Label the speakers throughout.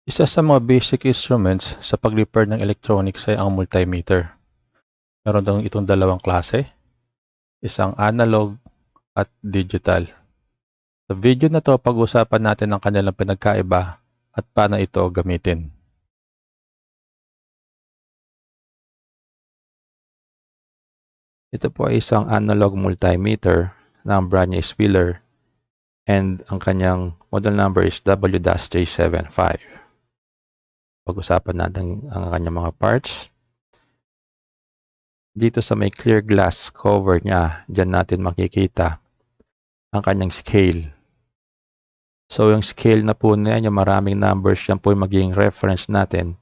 Speaker 1: Isa sa mga basic instruments sa pag-repair ng electronics ay ang multimeter. Meron daw itong dalawang klase, isang analog at digital. Sa video na to, pag-usapan natin ang kanilang pinagkaiba at paano ito gamitin. Ito po ay isang analog multimeter na ang brand niya is Wheeler and ang kanyang model number is W-J75. Pag-usapan natin ang kanyang mga parts. Dito sa may clear glass cover niya, dyan natin makikita ang kanyang scale. So yung scale na po na yan, yung maraming numbers, yan po yung magiging reference natin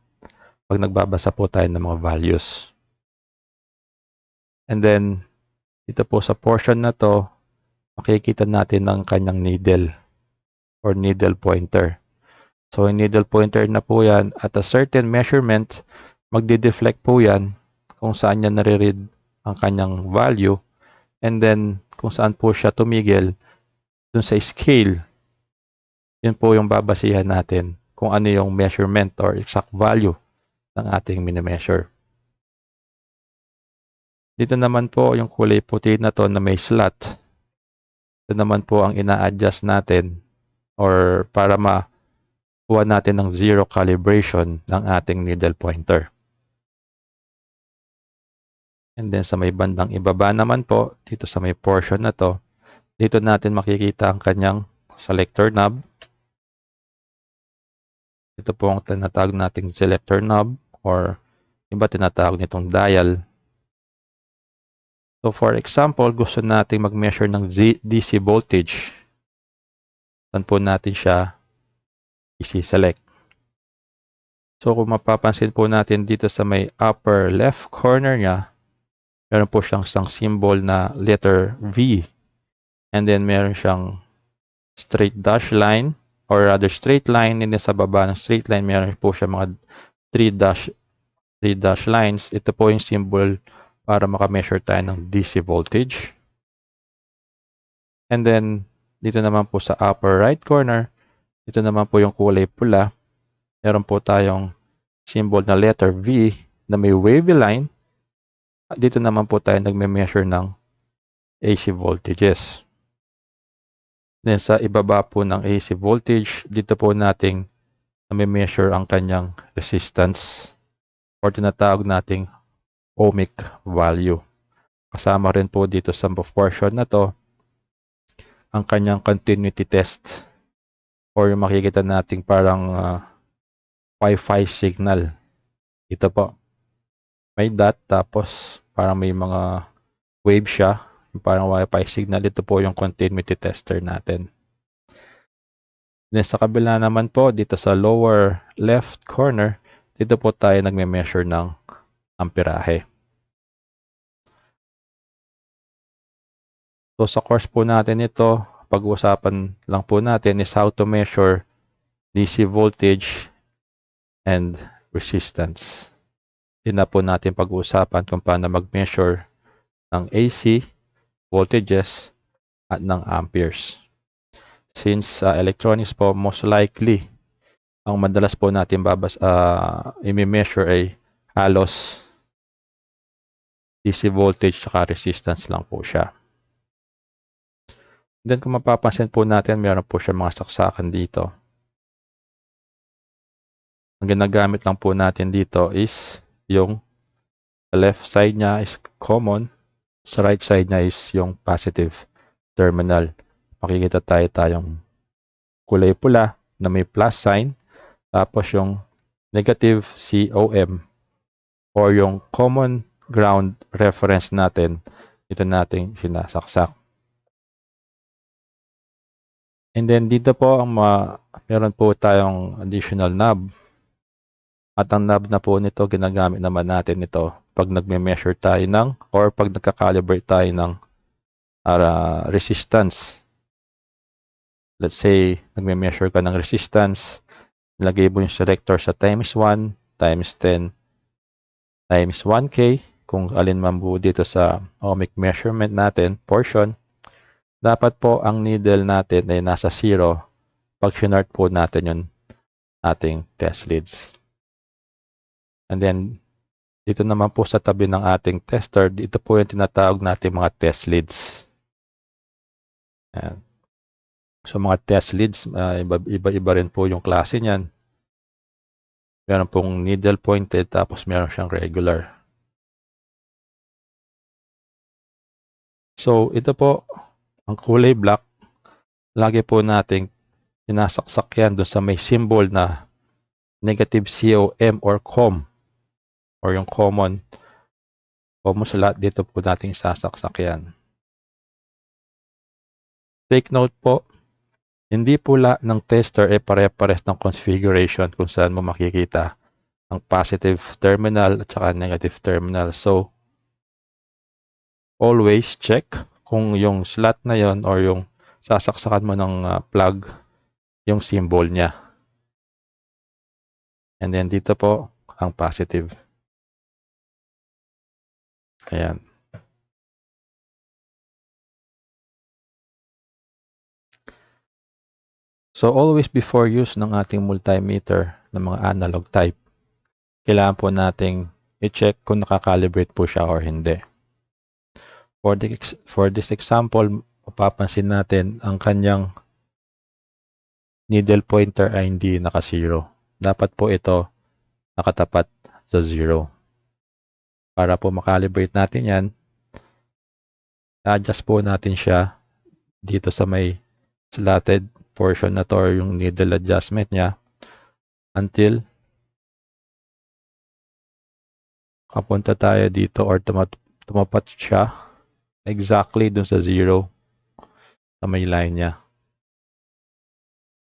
Speaker 1: pag nagbabasa po tayo ng mga values. And then, dito po sa portion na to, makikita natin ang kanyang needle or needle pointer. So yung needle pointer na po yan, at a certain measurement, magdi-deflect po yan kung saan niya nare-read ang kanyang value. And then, kung saan po siya tumigil, dun sa scale, yun po yung babasihan natin kung ano yung measurement or exact value ng ating mini-measure. Dito naman po yung kulay puti na to na may slot. Ito naman po ang ina-adjust natin or para makuha natin ng zero calibration ng ating needle pointer. And then sa may bandang ibaba naman po, dito sa may portion na to, dito natin makikita ang kanyang selector knob. Ito po ang tinatawag nating selector knob or iba tinatawag nitong dial. So for example, gusto nating mag-measure ng DC voltage. Saan po natin siya isi-select. So kung mapapansin po natin dito sa may upper left corner niya, meron po siyang isang symbol na letter V. And then meron siyang straight dash line or rather straight line, and then sa baba ng straight line meron po siya mga 3 dash lines. Ito po yung symbol para maka-measure tayo ng DC voltage. And then dito naman po sa upper right corner, ito naman po yung kulay pula. Meron po tayong symbol na letter V na may wavy line. At dito naman po tayo nagme-measure ng AC voltages. Then sa ibaba po ng AC voltage, dito po nating nami-measure ang kanyang resistance or tinatawag nating ohmic value. Kasama rin po dito sa portion na to ang kanyang continuity test or yung makikita nating parang Wi-Fi signal. Ito po. May dot tapos parang may mga wave siya. Parang Wi-Fi signal. Ito po yung continuity tester natin. Then sa kabila naman po, dito sa lower left corner, dito po tayo nagme-measure ng amperahe. So sa course po natin ito, pag-uusapan lang po natin is how to measure DC voltage and resistance. Hindi na po natin pag-uusapan kung paano mag-measure ng AC voltages at ng amperes. Since electronics po, most likely, ang madalas po natin i-measure ay halos DC voltage at resistance lang po siya. Then kung mapapansin po natin, meron po siya mga saksakan dito. Ang ginagamit lang po natin dito is yung left side niya is common, sa right side niya is yung positive terminal. Makikita tayong kulay pula na may plus sign, tapos yung negative COM or yung common ground reference natin, ito nating sinasaksak. And then dito po meron po tayong additional knob. At ang knob na po nito, ginagamit naman natin ito pag nagme-measure tayo or pag nagka-calibrate tayo ng resistance. Let's say, nagme-measure ka ng resistance, ilagay mo yung selector sa times 1, times 10, times 1K, kung alin man po dito sa ohmic measurement natin, portion, dapat po ang needle natin ay nasa 0 pag sinart po natin yun ating test leads. And then, dito naman po sa tabi ng ating tester, dito po yung tinatawag natin mga test leads. Ayan. So, mga test leads, iba-iba rin po yung klase niyan. Meron pong needle pointed, tapos meron siyang regular. So, ito po, ang kulay black, lagi po nating sinasaksak yan doon sa may symbol na negative COM or COM, or yung common slot, dito po nating sasaksak yan. Take note po, hindi po lahat ng tester pare-pares ng configuration kung saan mo makikita ang positive terminal at saka negative terminal. So, always check kung yung slot na yon or yung sasaksakan mo ng plug, yung symbol niya. And then dito po, ang positive. Ayan. So, always before use ng ating multimeter ng mga analog type, kailangan po nating i-check kung nakakalibrate po siya or hindi. For this example, mapapansin natin ang kanyang needle pointer ay hindi naka-zero. Dapat po ito nakatapat sa 0. Para po makalibrate natin yan, adjust po natin siya dito sa may slotted portion na to or yung needle adjustment niya until kapunta tayo dito or tumapat siya exactly dun sa 0 sa may line niya.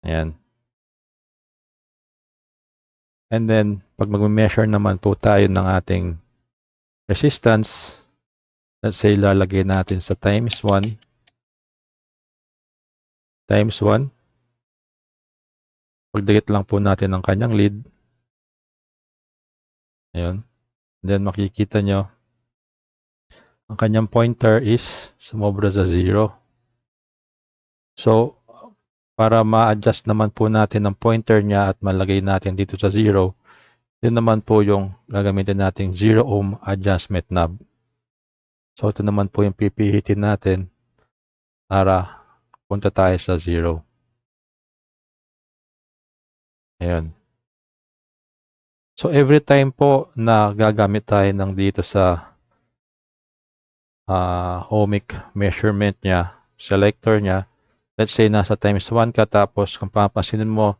Speaker 1: Ayan. And then, pag mag-measure naman po tayo ng ating resistance, let's say lalagay natin sa times 1. Times 1. Pagdikit lang po natin ang kanyang lead. Ayun. Then makikita nyo, ang kanyang pointer is sumobra sa 0. So, para ma-adjust naman po natin ang pointer niya at malagay natin dito sa 0, yun naman po yung gagamitin nating 0 ohm adjustment knob. So, ito naman po yung pipihitin natin para punta tayo sa 0. Ayan. So, every time po na gagamit tayo ng dito sa ohmic measurement niya, selector niya, let's say nasa times 1 ka, tapos kung papansinin mo,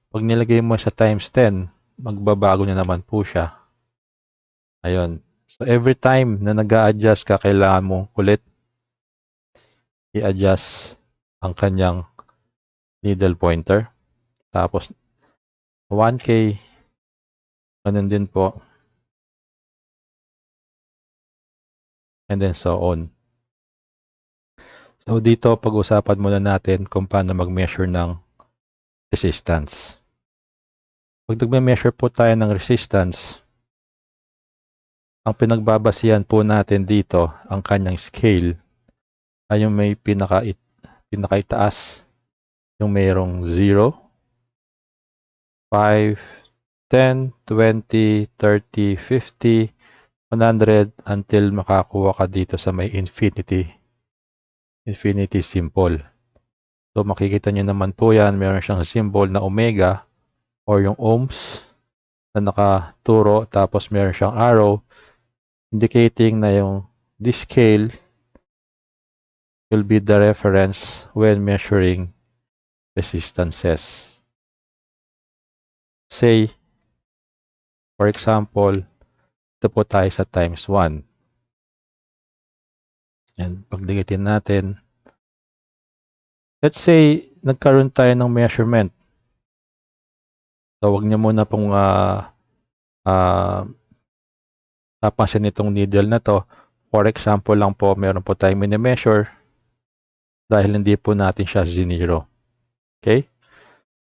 Speaker 1: pag nilagay mo sa times 10, magbabago na naman po siya. Ayun. So, every time na nag-a-adjust ka, kailangan mo ulit i-adjust ang kanyang needle pointer. Tapos, 1K, ganun din po. And then so on. So, dito pag-usapan muna natin kung paano mag-measure ng resistance. Pag nag-measure po tayo ng resistance, ang pinagbabasihan po natin dito, ang kanyang scale, ay yung may pinakaitaas, yung mayroong 0, 5, 10, 20, 30, 50, 100, until makakuha ka dito sa may infinity symbol. So makikita nyo naman po yan, meron siyang symbol na omega or yung ohms na nakaturo, tapos meron siyang arrow indicating na yung this scale will be the reference when measuring resistances. Say, for example, ito po tayo sa times 1. And pagdikitin natin, let's say, nagkaroon tayo ng measurement. So, huwag niyo muna pong papansin itong needle na to. For example lang po, meron po tayong mini-measure dahil hindi po natin siya zinero. Okay?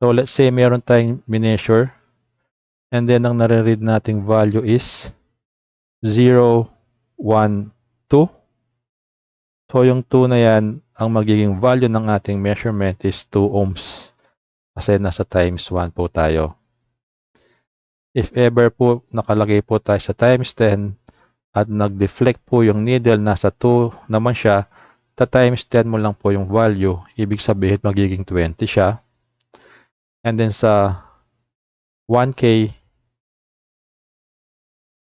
Speaker 1: So, let's say meron tayong mini-measure and then ang nare-read nating value is 0, 1, 2. So, yung 2 na yan, ang magiging value ng ating measurement is 2 ohms. Kasi nasa times 1 po tayo. If ever po nakalagay po tayo sa times 10 at nag-deflect po yung needle, nasa 2 naman siya, times 10 mo lang po yung value, ibig sabihin magiging 20 siya. And then sa 1K,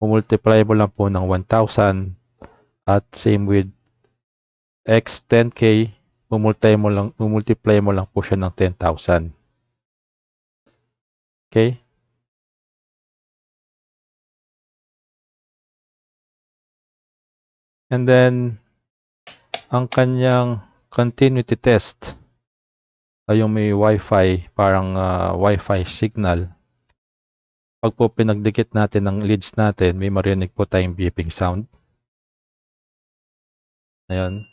Speaker 1: multiply mo lang po ng 1,000 at same with x 10K, multiply mo lang po siya ng 10,000. Okay? And then, ang kanyang continuity test ay yung may Wi-Fi, parang Wi-Fi signal. Pag po pinagdikit natin ng leads natin, may marinig po tayong beeping sound. Ayan.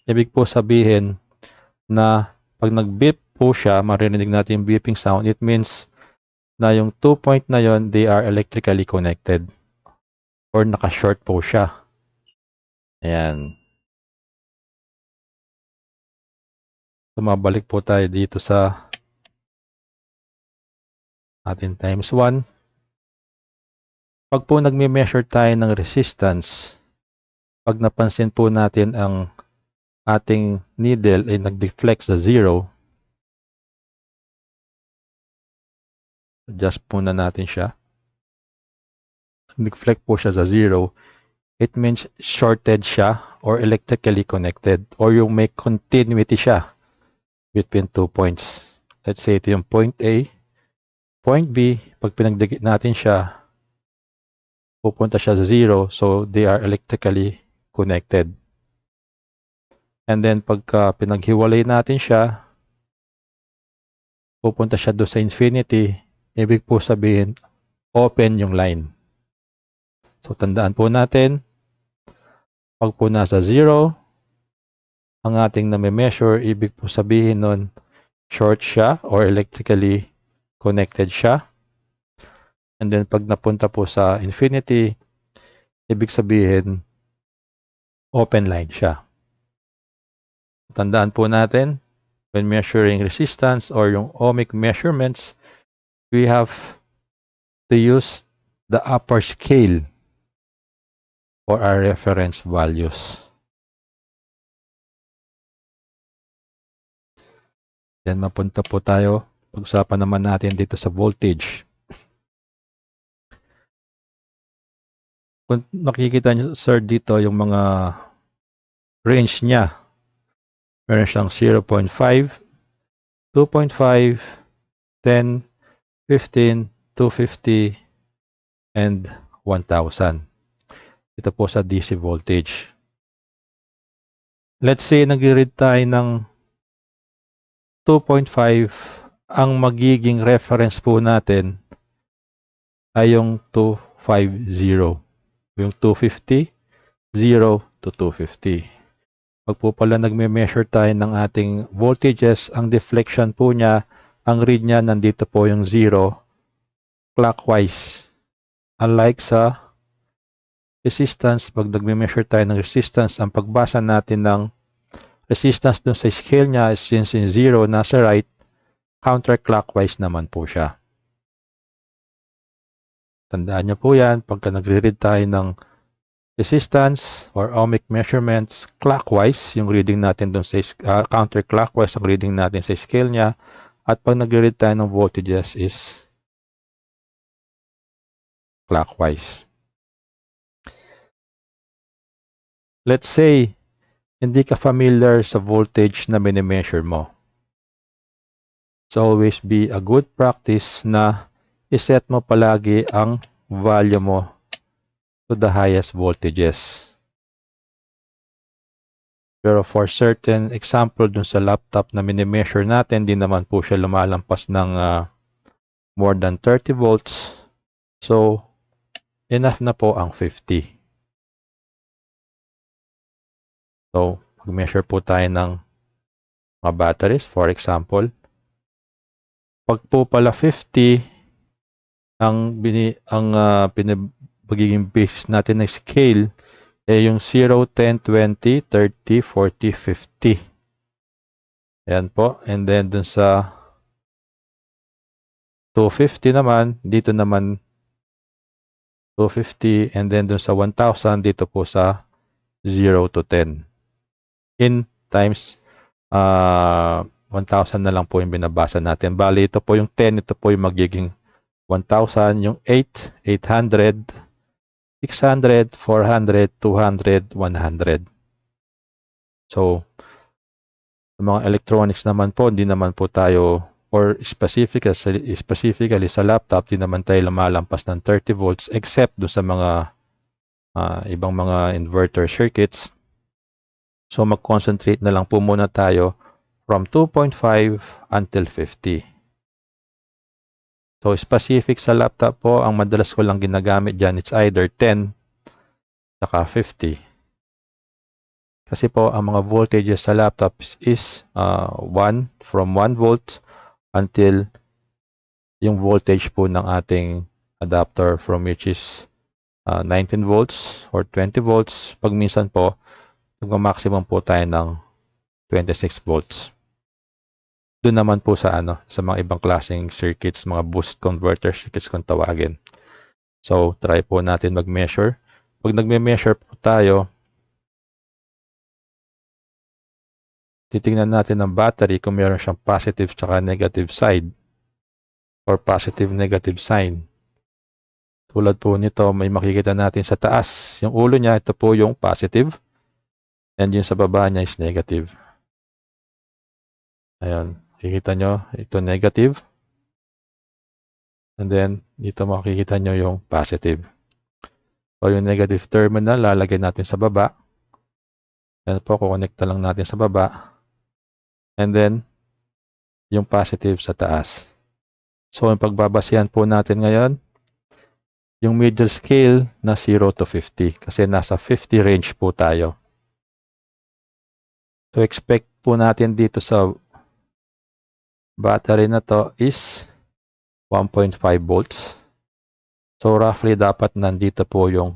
Speaker 1: Ibig po sabihin na pag nag-beep po siya, marinig natin yung beeping sound, it means na yung 2 point na yon, they are electrically connected or naka-short po siya. Ayan. So, mabalik po tayo dito sa ating times 1. Pag po nagme-measure tayo ng resistance, pag napansin po natin ang ating needle ay nag-deflect sa 0, adjust muna natin siya. Deflect po siya sa 0, it means shorted siya or electrically connected or yung may continuity siya between 2 points. Let's say ito yung point A, point B, pag pinagdikit natin siya, pupunta siya sa 0, so they are electrically connected. And then pagka pinaghiwalay natin siya, pupunta siya doon sa infinity, ibig po sabihin, open yung line. So tandaan po natin, pag po nasa 0, ang ating nami-measure, ibig po sabihin nun, short siya or electrically connected siya. And then pag napunta po sa infinity, ibig sabihin, open line siya. Tandaan po natin, when measuring resistance or yung ohmic measurements, we have to use the upper scale for our reference values. Yan, mapunta po tayo. Pag-usapan naman natin dito sa voltage. Kung makikita nyo, sir, dito yung mga range niya. Meron siyang 0.5, 2.5, 10, 15, 250, and 1,000. Ito po sa DC voltage. Let's say nag-read tayo ng 2.5, ang magiging reference po natin ay yung 250. Yung 250, 0 to 250. Pag po pala nagme-measure tayo ng ating voltages, ang deflection po niya, ang read niya, nandito po yung 0 clockwise. Unlike sa resistance, pag nagme-measure tayo ng resistance, ang pagbasa natin ng resistance dun sa scale niya, since in 0 nasa right, counterclockwise naman po siya. Tandaan nyo po yan, pagka nagre-read tayo ng resistance or ohmic measurements clockwise, yung reading natin dun sa counterclockwise ang reading natin sa scale niya, at pag nagre-read tayo ng voltages is clockwise. Let's say, hindi ka familiar sa voltage na mini-measure mo. It's always be a good practice na iset mo palagi ang value mo to the highest voltages. Pero for certain example dun sa laptop na mini-measure natin, di naman po siya lumalampas ng more than 30 volts. So, enough na po ang 50. So, mag-measure po tayo ng mga batteries. For example, pag po pala 50, ang pinagiging basis natin ng scale ay yung 0, 10, 20, 30, 40, 50. Ayan po. And then dun sa 250 naman, dito naman 250. And then dun sa 1,000, dito po sa 0 to 10. In times 1,000 na lang po yung binabasa natin. Bali, ito po yung 10, ito po yung magiging 1,000, yung 8, 800, 600, 400, 200, 100. So, sa mga electronics naman po, hindi naman po tayo, or specifically sa laptop, hindi naman tayo lumalampas ng 30 volts except do sa mga ibang mga inverter circuits. So, mag-concentrate na lang po muna tayo from 2.5 until 50. So, specific sa laptop po, ang madalas ko lang ginagamit dyan, it's either 10 saka 50. Kasi po, ang mga voltages sa laptops is 1 from 1 volt until yung voltage po ng ating adapter from which is 19 volts or 20 volts. Pag minsan po, nagma-maximum po tayo ng 26 volts. Doon naman po sa sa mga ibang klaseng circuits, mga boost converter circuits kung tawagin. So, try po natin mag-measure. Pag nagme-measure po tayo, titingnan natin ang battery kung meron siyang positive tsaka negative side or positive negative sign. Tulad po nito, may makikita natin sa taas. Yung ulo niya, ito po yung positive. And yung sa baba niya is negative. Ayan. Makikita nyo, ito negative. And then, dito makikita nyo yung positive. So, yung negative terminal, lalagay natin sa baba. Ayan po, kukonekta lang natin sa baba. And then, yung positive sa taas. So, yung pagbabasihan po natin ngayon, yung middle scale na 0 to 50. Kasi nasa 50 range po tayo. So, expect po natin dito sa battery na to is 1.5 volts. So, roughly dapat nandito po yung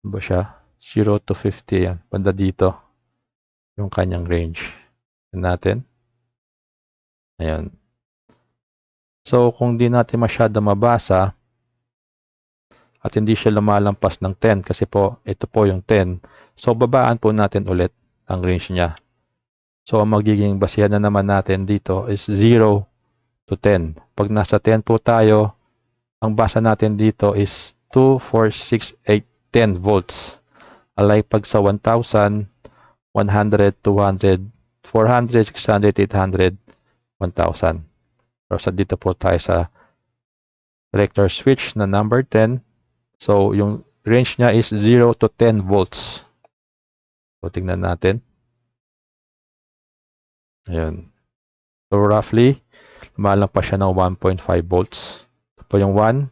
Speaker 1: ba siya? 0 to 50 yan. Banda dito yung kanyang range. Yan natin. Ayan. So, kung di natin masyado mabasa at hindi siya lumalampas ng 10 kasi po, ito po yung 10. So, babaan po natin ulit ang range niya. So, ang magiging basihan na naman natin dito is 0 to 10. Pag nasa 10 po tayo, ang basa natin dito is 2, 4, 6, 8, 10 volts. Alay pag sa 1,000, 100, 200, 400, 600, 800, 1,000. Pero sa dito po tayo sa selector switch na number 10. So, yung range niya is 0 to 10 volts. So, tingnan natin. Ayan. So, roughly, lumalang pa siya ng 1.5 volts. Ito po yung 1.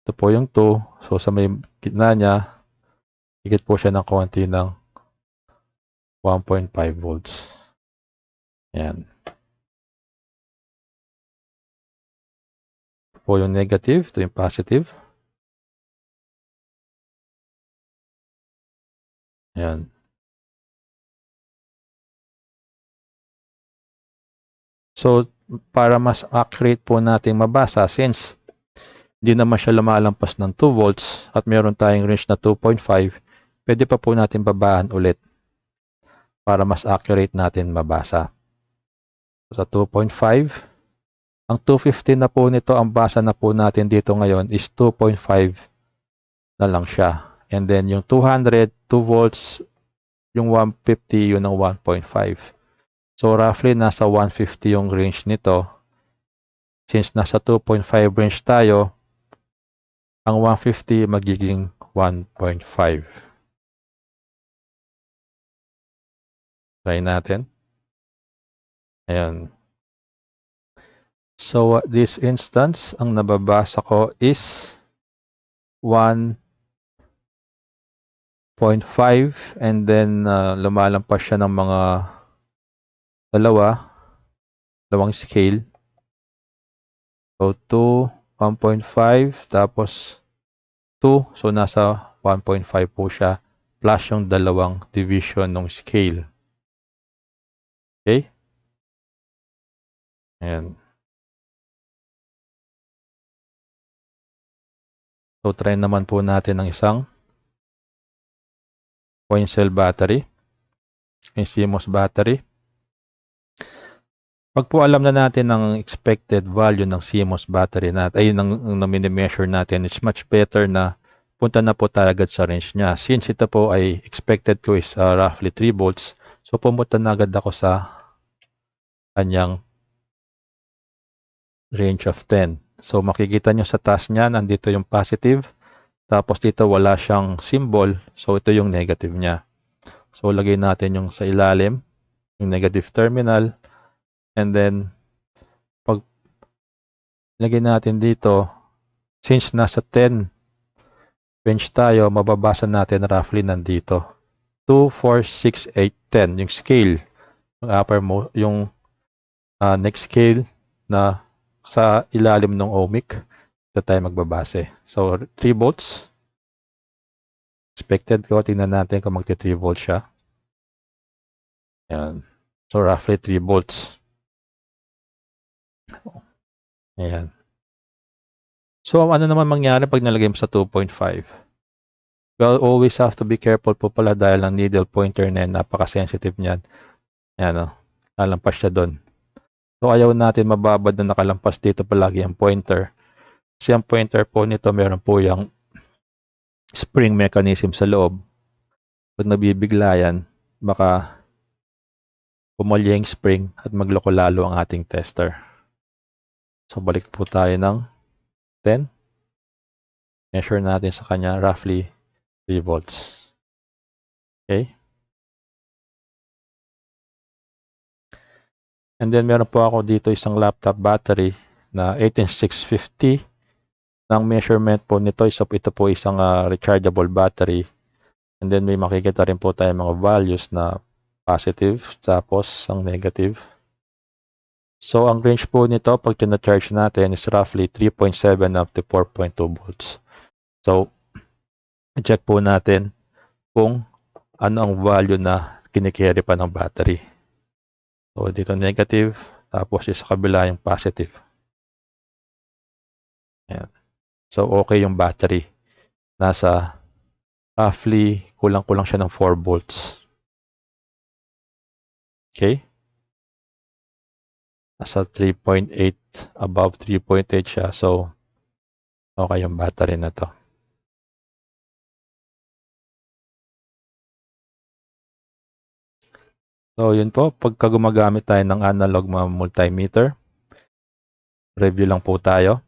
Speaker 1: Ito po yung 2. So, sa may gitna niya, higit po siya ng konti ng 1.5 volts. Ayan. Ito po yung negative. Ito yung positive. Ayan. So, para mas accurate po nating mabasa, since hindi naman siya lumalampas ng 2 volts at meron tayong range na 2.5, pwede pa po natin babaan ulit para mas accurate natin mabasa. So, sa 2.5, ang 250 na po nito, ang basa na po natin dito ngayon is 2.5 na lang siya. And then yung 200, 2 volts, yung 150, yun ang 1.5. So, roughly, nasa 150 yung range nito. Since nasa 2.5 range tayo, ang 150 magiging 1.5. Try natin. Ayan. So, at this instance, ang nababasa ko is 1.5 and then lumalampas siya ng mga dalawang scale. So, 2, 1.5, tapos 2. So, nasa 1.5 po siya plus yung dalawang division ng scale. Okay? Ayan. So, try naman po natin ang isang coin cell battery, yung CMOS battery. Pag po alam na natin ang expected value ng CMOS battery natin, ay ng mini-measure natin, it's much better na punta na po tayo agad sa range niya. Since ito po ay expected ko is roughly 3 volts, so pumunta na agad ako sa kanyang range of 10. So makikita nyo sa taas niya, nandito yung positive, tapos dito wala siyang symbol, so ito yung negative niya. So lagay natin yung sa ilalim, yung negative terminal, and then pag lagay natin dito, since nasa 10 range tayo, mababasa natin roughly nandito. 2, 4, 6, 8, 10. Yung scale, yung upper mo, yung next scale na sa ilalim ng ohmic, ito tayo magbabase. So, 3 volts. Expected ko, tingnan natin kung magti 3 volts siya. Ayan. So, roughly 3 volts. Ayan. So, ano naman mangyari pag nalagay mo sa 2.5? Well, always have to be careful po pala dahil ang needle pointer na yan, napaka-sensitive niyan. Ayan o, lalampas siya doon. So, ayaw natin mababad na nakalampas dito palagi ang pointer. Kasi ang pointer po nito, meron po yung spring mechanism sa loob. Pag nabibigla yan, baka pumulya yung spring at magloko lalo ang ating tester. So, balik po tayo ng 10. Measure natin sa kanya roughly 3 volts. Okay? And then, meron po ako dito isang laptop battery na 18650. Ang measurement po nito, ito po isang rechargeable battery. And then, may makikita rin po tayo mga values na positive, tapos ang negative. So, ang range po nito, pag tina-charge natin, is roughly 3.7 up to 4.2 volts. So, check po natin kung ano ang value na kinikerry pa ng battery. So, dito negative, tapos sa kabila yung positive. Ayan. So, okay yung battery. Nasa roughly, kulang-kulang siya ng 4 volts. Okay? Nasa 3.8, above 3.8 siya. So, okay yung battery na to. So, yun po. Pagka gumagamit tayo ng analog multimeter, review lang po tayo.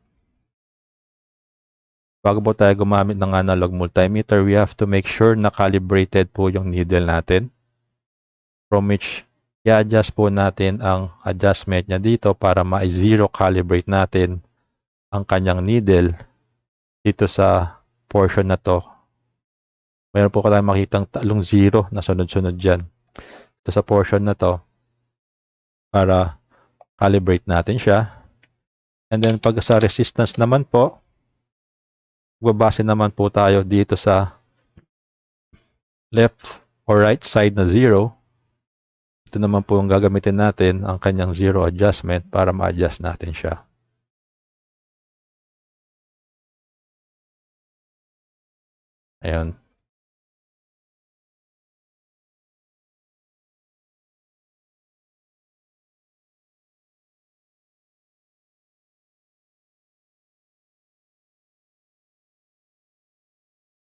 Speaker 1: Bago po tayo gumamit ng analog multimeter, we have to make sure na calibrated po yung needle natin. From which, i-adjust po natin ang adjustment niya dito para ma-zero calibrate natin ang kanyang needle dito sa portion na to. Mayroon po tayong makitang talong zero na sunod-sunod dyan. Ito sa portion na to para calibrate natin siya. And then pag sa resistance naman po, babase naman po tayo dito sa left or right side na 0. Ito naman po ang gagamitin natin, ang kanyang zero adjustment para ma-adjust natin siya. Ayan.